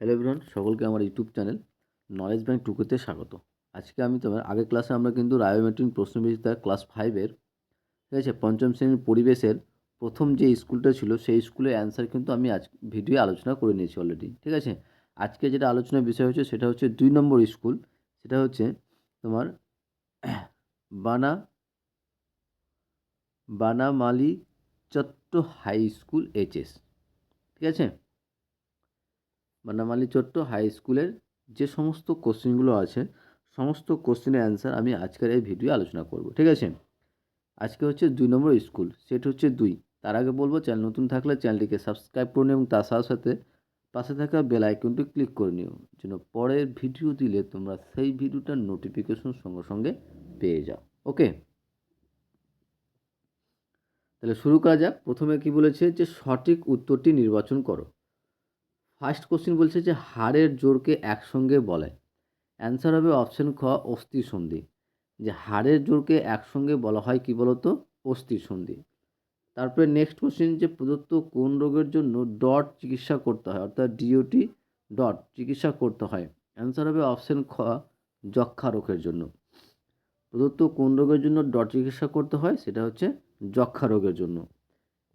Hello everyone, সকলকে আমার YouTube channel knowledge bank টুকুতে স্বাগত। আজকে আমি তোমার আগের ক্লাসে আমরা কিন্তু রায়োমেট্রিক প্রশ্নবিচিত্রা ক্লাস 5-এর, ঠিক আছে, পঞ্চম শ্রেণীর পরিবেশের প্রথম যে স্কুলটা ছিল সেই স্কুলের অ্যান্সার কিন্তু আমি আজ ভিডিও আলোচনা করে নিয়েছি অলরেডি। ঠিক আছে, আজকে যেটা আলোচনার বিষয় হচ্ছে সেটা হচ্ছে 2 নম্বর স্কুল, সেটা হচ্ছে তোমার বানা বানামালি চট্ট হাই স্কুল এইচএস। ঠিক আছে, বানামালি চট্ট হাই স্কুলের যে সমস্ত কোশ্চেনগুলো আছে সমস্ত কোশ্চেনের অ্যান্সার আমি আজকের এই ভিডিও আলোচনা করব। ঠিক আছে, আজকে হচ্ছে 2 নম্বর স্কুল, সেট হচ্ছে 2। তার আগে বলবো, চ্যানেল নতুন থাকলে চ্যানেলটিকে সাবস্ক্রাইব করে নিও এবং তার সাথে সাথে পাশে থাকা বেল আইকনটি ক্লিক করে নিও, যেন পরের ভিডিও দিলে তোমরা সেই ভিডিওটার নোটিফিকেশন সঙ্গে সঙ্গে পেয়ে যাও। ওকে, তাহলে শুরু করা যাক। প্রথমে কি বলেছে যে সঠিক উত্তরটি নির্বাচন করো। ফার্স্ট কোশ্চেন বলছে যে হাড়ের জোরকে একসঙ্গে বলে। অ্যান্সার হবে অপশন খ, অস্থি সন্ধি। যে হাড়ের জোরকে একসঙ্গে বলা হয় কি বলতো, অস্থি সন্ধি। তারপরে নেক্সট কোশ্চেন, যে প্রদত্ত কোন রোগের জন্য ডট চিকিৎসা করতে হয়, অর্থাৎ ডিওটি ডট চিকিৎসা করতে হয়। অ্যান্সার হবে অপশন খ, যক্ষা রোগের জন্য। প্রদত্ত কোন রোগের জন্য ডট চিকিৎসা করতে হয়, সেটা হচ্ছে যক্ষা রোগের জন্য।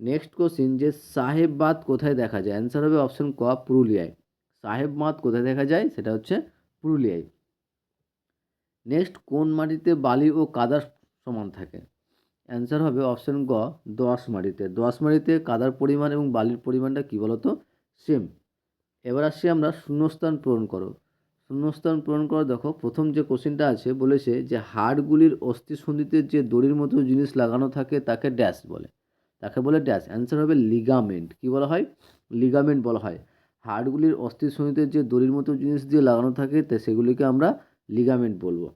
নেক্সট কোশ্চেন, যে সাহেব বাঁধ কোথায় দেখা যায়। অ্যান্সার হবে অপশন ক, পুরুলিয়ায়। সাহেব বাঁধ কোথায় দেখা যায়, সেটা হচ্ছে পুরুলিয়ায়। নেক্সট, কোন মাটিতে বালি ও কাদা সমান থাকে। অ্যান্সার হবে অপশন গ, দোআঁশ মাটিতে। দোআঁশ মাটিতে কাদার পরিমাণ এবং বালির পরিমাণটা কী বলতো, সেম। এবার আসছি আমরা শূন্যস্থান পূরণ করো। শূন্যস্থান পূরণ করো, দেখো প্রথম যে কোশ্চেনটা আছে বলেছে যে হাড়গুলির অস্থিসন্ধিতে যে দড়ির মতো জিনিস লাগানো থাকে তাকে ড্যাশ বলে, তাকে বলে ড্যাশ। অ্যান্সার হবে লিগামেন্ট। কী বলা হয়, লিগামেন্ট বলা হয়। হাড়গুলির অস্থিসন্ধিতে যে দড়ির মতো জিনিস দিয়ে লাগানো থাকে সেগুলিকে আমরা লিগামেন্ট বলবো।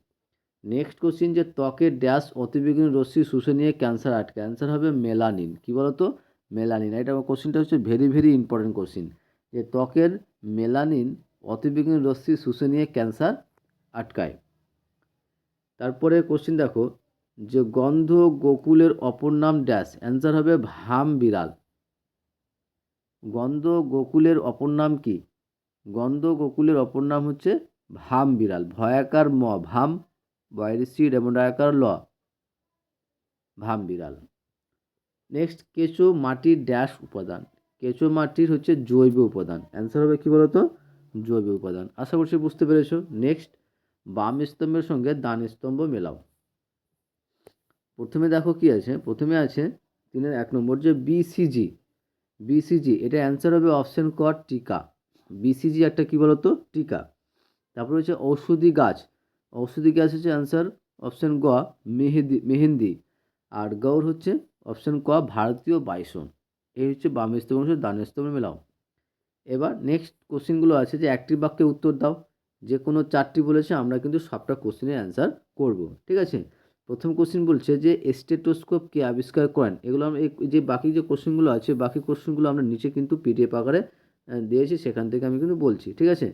নেক্সট কোশ্চিন, যে ত্বকের ড্যাশ অতিবেগুনি রশ্মি শুষে নিয়ে ক্যান্সার আটকে। অ্যান্সার হবে মেলানিন। কী বলতো, মেলানিন। এটা কোশ্চিনটা হচ্ছে ভেরি ভেরি ইম্পর্টেন্ট কোশ্চিন, যে ত্বকের মেলানিন অতিবেগুনি রশ্মি শুষে নিয়ে ক্যান্সার আটকায়। তারপরে কোশ্চিন দেখো, যে গন্ধ গোকুলের অপর নাম ড্যাশ। অ্যান্সার হবে ভাম বিড়াল। গন্ধ গোকুলের অপর নাম কি, গন্ধ গোকুলের অপর নাম হচ্ছে ভাম বিড়াল। ভয়াকার ম, ভাম, বয়ের সিড এবং ডায়াকার ল, ভাম বিড়াল। নেক্সট, কেঁচো মাটির ড্যাশ উপাদান। কেঁচো মাটির হচ্ছে জৈব উপাদান। অ্যান্সার হবে কি বলতো, জৈব উপাদান। আশা করছি বুঝতে পেরেছো। নেক্সট, বাম স্তম্ভের সঙ্গে ডান স্তম্ভ মেলাও। প্রথমে দেখো কি আছে, প্রথমে আছে 3-1 নম্বর, যে বিসিজি। বিসিজি, এটা অ্যান্সার হবে অপশন ক, টিকা। বিসিজি একটা কি বলতো, টিকা। তারপর হচ্ছে ঔষধি গাছ। ঔষধি গাছ হচ্ছে অ্যান্সার অপশন গ, মেহেন্দি। আর গৌর হচ্ছে অপশন ক, ভারতীয় বাইসন। এই হচ্ছে বাম স্তম্ভ অংশ, ডান স্তম্ভ মেলাও। এবার নেক্সট কোশ্চেনগুলো আছে, যে একটি বাক্যে উত্তর দাও। যে কোনো 4টি বলেছে, আমরা কিন্তু সবটা কোশ্চেনের অ্যান্সার করব। ঠিক আছে, প্রথম কোশ্চেন বলছে যে স্টেটোস্কোপ কে আবিষ্কার করেন। এগুলো আমরা যে বাকি যে কোশ্চেনগুলো আছে, বাকি কোশ্চেনগুলো আমরা নিচে কিন্তু পিডিএফ আকারে দিয়েছি, সেখান থেকে আমি কিন্তু বলছি। ঠিক আছে,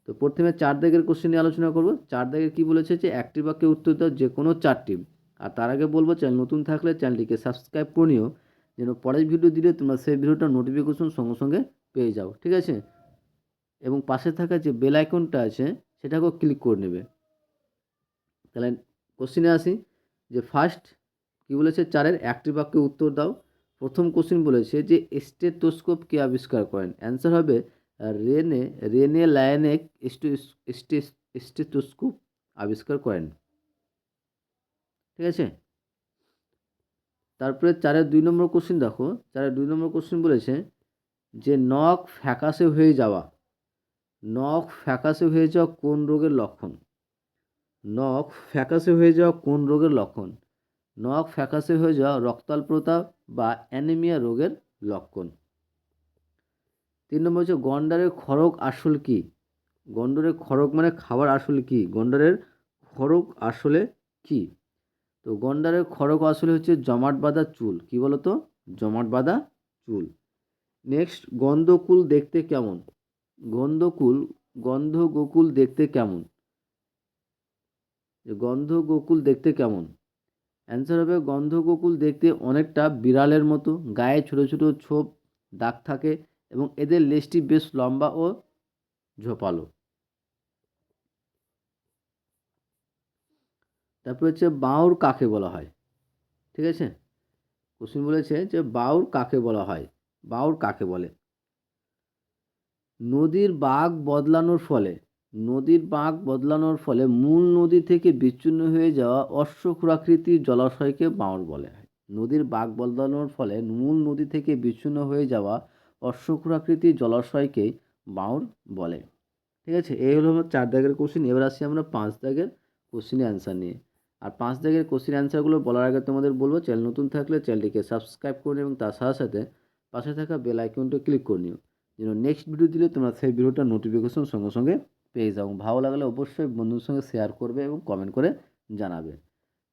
তো প্রথমে 4 দাগের কোশ্চেন নিয়ে আলোচনা করব। 4 দাগের কী বলেছে, যে একটি বাক্যে উত্তর দাও যে কোনো 4টি। আর তার আগে বলবো, চ্যানেল নতুন থাকলে চ্যানেলটিকে সাবস্ক্রাইব করে নিও, যেন পরের ভিডিও দিলে তোমরা সেই ভিডিওটার নোটিফিকেশন সঙ্গে সঙ্গে পেয়ে যাও। ঠিক আছে, এবং পাশে থাকা যে বেল আইকনটা আছে সেটাকেও ক্লিক করে নেবে। তাহলে কোশ্চেনে আসি, যে ফার্স্ট কী বলেছে, 4-এর একটি বাক্যে উত্তর দাও। প্রথম কোশ্চেন বলেছে যে স্টেথোস্কোপ কে আবিষ্কার করেন। অ্যান্সার হবে রেনে রেনে লায়নেক স্টেথোস্কোপ আবিষ্কার করেন। ঠিক আছে, তারপরে 4-এর 2 নম্বর কোশ্চেন দেখো। 4-এর 2 নম্বর কোশ্চেন বলেছে যে নখ ফ্যাকাশে হয়ে যাওয়া। নখ ফ্যাকাশে হয়ে যাওয়া কোন রোগের লক্ষণ। নখ ফ্যাকাশে হয়ে যাওয়া কোন রোগের লক্ষণ। নখ ফ্যাকাশে হয়ে যাওয়া রক্তাল্পতা বা অ্যানিমিয়া রোগের লক্ষণ। 3 নম্বর হচ্ছে গন্ডারের খড়গ আসল কি। গন্ডারের খড়গ মানে খাবার আসল কি, গন্ডারের খড়গ আসলে কি। তো গন্ডারের খড়গ আসলে হচ্ছে জমাট বাঁধা চুল। কি বলতো, জমাট বাঁধা চুল। নেক্সট, গন্ধকুল দেখতে কেমন। গন্ধ গোকুল দেখতে কেমন। গন্ধ গোকুল দেখতে কেমন। অ্যান্সার হবে গন্ধ গোকুল দেখতে অনেকটা বিড়ালের মতো, গায়ে ছোট ছোট ছোপ দাগ থাকে এবং এদের লেজটি বেশ লম্বা ও ঝোপালো। তারপর হচ্ছে বাউর কাকে বলা হয়? ঠিক আছে, কোশ্চেন বলেছে যে বাউর কাকে বলা হয়, বাউর কাকে বলে? নদীর বাঁক বদলানোর ফলে, নদীর বাঁক বদলানোর ফলে মূল নদী থেকে বিচ্ছিন্ন হয়ে যাওয়া অশ্বক্ষুরাকৃতির জলাশয়কে বাঁওড় বলে হয়। নদীর বাঁক বদলানোর ফলে মূল নদী থেকে বিচ্ছিন্ন হয়ে যাওয়া অশ্বক্ষুরাকৃতির জলাশয়কে বাঁওড় বলে। ঠিক আছে, এই হলো আমার 4 দাগের কোশ্চেন। এবার আসছি আমরা 5 দাগের কোশ্চেনের অ্যান্সার নিয়ে। আর 5 দাগের কোশ্চেন অ্যান্সারগুলো বলার আগে তোমাদের বলবো, চ্যানেল নতুন থাকলে চ্যানেলটিকে সাবস্ক্রাইব করে নিও এবং তার সাথে সাথে পাশে থাকা বেল আইকনটা ক্লিক করে নিও, যেন নেক্সট ভিডিও দিলে তোমরা সেই ভিডিওটার নোটিফিকেশন সঙ্গে সঙ্গে পেয়ে যাও। ভালো লাগলে অবশ্যই বন্ধুদের সঙ্গে শেয়ার করবে এবং কমেন্ট করে জানাবে।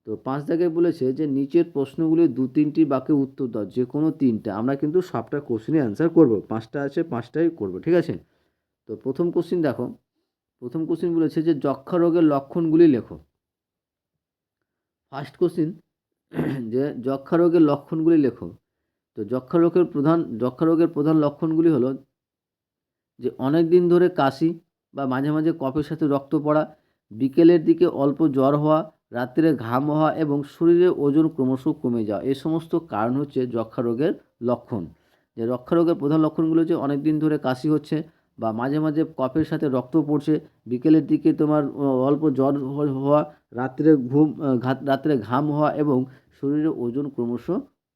তো 5 দাগে বলেছে যে নিচের প্রশ্নগুলির 2-3টি বাক্যে উত্তর দাও, যে কোনো 3টা। আমরা কিন্তু সবটা কোশ্চেনের অ্যান্সার করব, 5টা আছে 5টাই করব, ঠিক আছে। তো প্রথম কোশ্চেন দেখো, প্রথম কোশ্চেন বলেছে যে যক্ষ্মা রোগের লক্ষণগুলি লেখো। ফার্স্ট কোশ্চেন যে যক্ষ্মা রোগের লক্ষণগুলি লেখো। তো যক্ষ্মা রোগের প্রধান লক্ষণগুলি হলো যে অনেক দিন ধরে কাশি বা মাঝে মাঝে কফের সাথে রক্ত পড়া, বিকেলের দিকে অল্প জ্বর হওয়া, রাত্রে ঘাম হওয়া এবং শরীরের ওজন ক্রমশ কমে যাওয়া। এই সমস্ত কারণ হচ্ছে যক্ষ্মা রোগের লক্ষণ। যে যক্ষ্মা রোগের প্রধান লক্ষণগুলো হচ্ছে অনেক দিন ধরে কাশি হচ্ছে বা মাঝে মাঝে কফের সাথে রক্ত পড়ছে, বিকেলের দিকে তোমার অল্প জ্বর হওয়া, রাত্রে ঘাম হওয়া এবং শরীরের ওজন ক্রমশ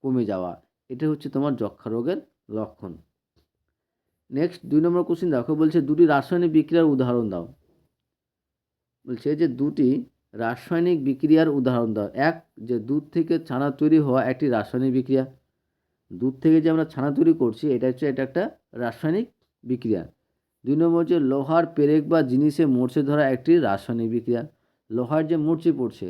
কমে যাওয়া। এটা হচ্ছে তোমার যক্ষ্মা রোগের লক্ষণ। নেক্সট 2 নম্বর কোশ্চেন দেখো, বলছে দুটি রাসায়নিক বিক্রিয়ার উদাহরণ দাও। বলছে যে দুটি রাসায়নিক বিক্রিয়ার উদাহরণ দাও। এক, যে দুধ থেকে ছানা তৈরি হওয়া একটি রাসায়নিক বিক্রিয়া। দুধ থেকে যে আমরা ছানা তৈরি করছি এটা একটা রাসায়নিক বিক্রিয়া। 2 নম্বর হচ্ছে লোহার পেরেক বা জিনিসে মরচে ধরা একটি রাসায়নিক বিক্রিয়া। লোহার যে মরচে পড়ছে,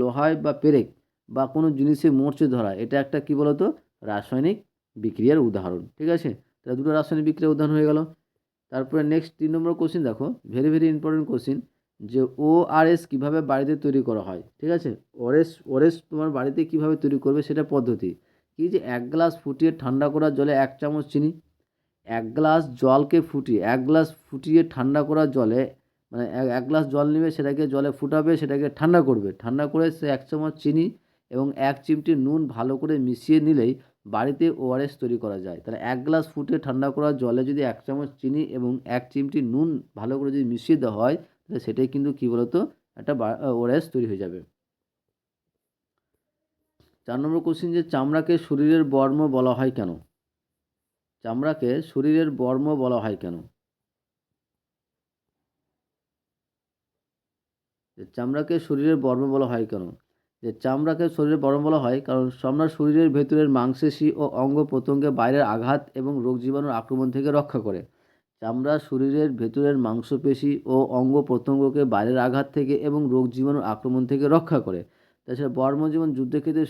লোহায় বা পেরেক বা কোনো জিনিসে মরচে ধরা, এটা একটা কি বলতো রাসায়নিক বিক্রিয়ার উদাহরণ। ঠিক আছে, তাহলে দুটো রাসায়নিক বিক্রিয়ার উদাহরণ হয়ে গেল। তারপরে নেক্সট 3 নম্বর কোশ্চেন দেখো, ভেরি ভেরি ইম্পর্টেন্ট কোশ্চেন, যে ওআরএস কীভাবে বাড়িতে তৈরি করা হয়। ঠিক আছে, ওআরএস তোমার বাড়িতে কীভাবে তৈরি করবে সেটা পদ্ধতি কি, যে 1 গ্লাস ফুটিয়ে ঠান্ডা করা জলে 1 চামচ চিনি, 1 গ্লাস জলকে ফুটিয়ে 1 গ্লাস ফুটিয়ে ঠান্ডা করা জলে, মানে 1 গ্লাস জল নেবে, সেটাকে জলে ফুটাবে, সেটাকে ঠান্ডা করবে, ঠান্ডা করে সে 1 চামচ চিনি এবং 1 চিমটি নুন ভালো করে মিশিয়ে নিলেই বাড়িতে ওআরএস তৈরি করা যায়। তাহলে 1 গ্লাস ফুটিয়ে ঠান্ডা করা জলে যদি 1 চামচ চিনি এবং 1 চিমটি নুন ভালো করে যদি মিশিয়ে দেওয়া হয়, তাহলে সেটাই কিন্তু কী বলতো একটা ওআরএস তৈরি হয়ে যাবে। 4 নম্বর কোশ্চেন, যে চামড়াকে শরীরের বর্ম বলা হয় কেন? চামড়াকে শরীরের বর্ম বলা হয় কেন? যে চামড়াকে শরীরের বর্ম বলা হয় কেন? যে চামড়াকে শরীরের বর্ম বলা হয় কারণ চামড়া শরীরের ভেতরের মাংসপেশি ও অঙ্গ প্রত্যঙ্গে বাইরের আঘাত এবং রোগ জীবাণুর আক্রমণ থেকে রক্ষা করে। চামড়া শরীরের ভেতরের মাংসপেশি ও অঙ্গ প্রত্যঙ্গকে বাইরের আঘাত থেকে এবং রোগ জীবাণুর আক্রমণ থেকে রক্ষা করে। তাছাড়া বর্ম যেমন যুদ্ধক্ষেত্রে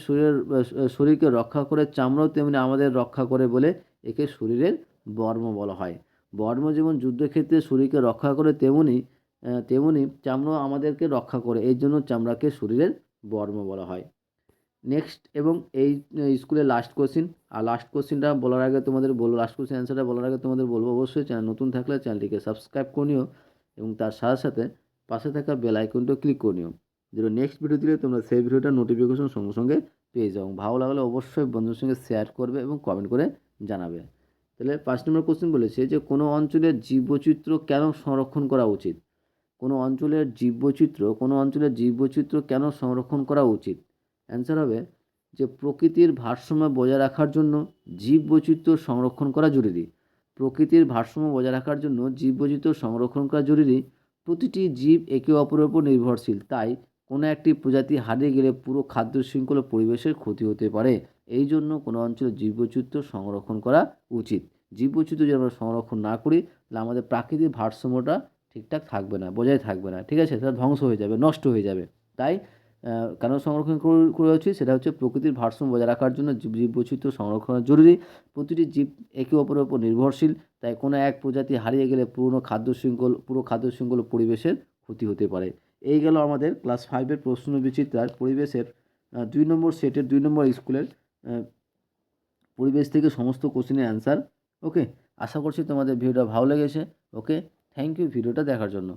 শরীরকে রক্ষা করে, চামড়াও তেমনি আমাদের রক্ষা করে বলে একে শরীরের বর্ম বলা হয়। বর্ম যেমন যুদ্ধক্ষেত্রে শরীরকে রক্ষা করে, তেমনি চামড়াও আমাদেরকে রক্ষা করে, এই জন্য চামড়াকে শরীরের বর্ম বলা হয়। নেক্সট এবং এই স্কুলের লাস্ট কোশ্চিন, আর লাস্ট কোশ্চিনটা বলার আগে তোমাদের বলবো, লাস্ট কোশ্চিন অ্যান্সারটা বলার আগে তোমাদের বলবো, অবশ্যই চ্যানেল নতুন থাকলে চ্যানেলটিকে সাবস্ক্রাইব করে নিও এবং তার সাথে সাথে পাশে থাকা বেল আইকনটা ক্লিক করে নিও, যেন নেক্সট ভিডিও দিলে তোমরা সেই ভিডিওটার নোটিফিকেশন সঙ্গে সঙ্গে পেয়ে যাও। ভালো লাগলে অবশ্যই বন্ধুদের সঙ্গে শেয়ার করবে এবং কমেন্ট করে জানাবে। তাহলে 5 নম্বর কোশ্চিন বলেছে যে কোনো অঞ্চলের জীববৈচিত্র্য কেন সংরক্ষণ করা উচিত? কোনো অঞ্চলের জীববৈচিত্র্য কেন সংরক্ষণ করা উচিত? অ্যান্সার হবে যে প্রকৃতির ভারসাম্য বজায় রাখার জন্য জীববৈচিত্র্য সংরক্ষণ করা জরুরি। প্রকৃতির ভারসাম্য বজায় রাখার জন্য জীববৈচিত্র্য সংরক্ষণ করা জরুরি। প্রতিটি জীব একে অপরের উপর নির্ভরশীল, তাই কোনো একটি প্রজাতি হারিয়ে গেলে পুরো খাদ্য শৃঙ্খলা ও পরিবেশের ক্ষতি হতে পারে। এই জন্য কোনো অঞ্চলের জীববৈচিত্র্য সংরক্ষণ করা উচিত। জীববৈচিত্র্য যদি আমরা সংরক্ষণ না করি, তাহলে আমাদের প্রাকৃতিক ভারসাম্যটা ঠিকঠাক থাকবে না, বজায় থাকবে না। ঠিক আছে, সেটা ধ্বংস হয়ে যাবে, নষ্ট হয়ে যাবে। তাই কেন সংরক্ষণ করা উচিত, সেটা হচ্ছে প্রকৃতির ভারসাম্য বজায় রাখার জন্য জীববৈচিত্র্য সংরক্ষণ জরুরি। প্রতিটি জীব একে অপরের উপর নির্ভরশীল, তাই কোনো এক প্রজাতি হারিয়ে গেলে পুরো খাদ্য শৃঙ্খল পরিবেশের ক্ষতি হতে পারে। এই গেল আমাদের ক্লাস 5-এর প্রশ্ন বিচিত্রার পরিবেশের 2 নম্বর সেটের 2 নম্বর স্কুলের পরিবেশ থেকে সমস্ত কোশ্চেনের অ্যান্সার। ওকে, আশা করছি তোমাদের ভিডিওটা ভালো লেগেছে। ওকে। থ্যাংক ইউ ভিডিওটা দেখার জন্য।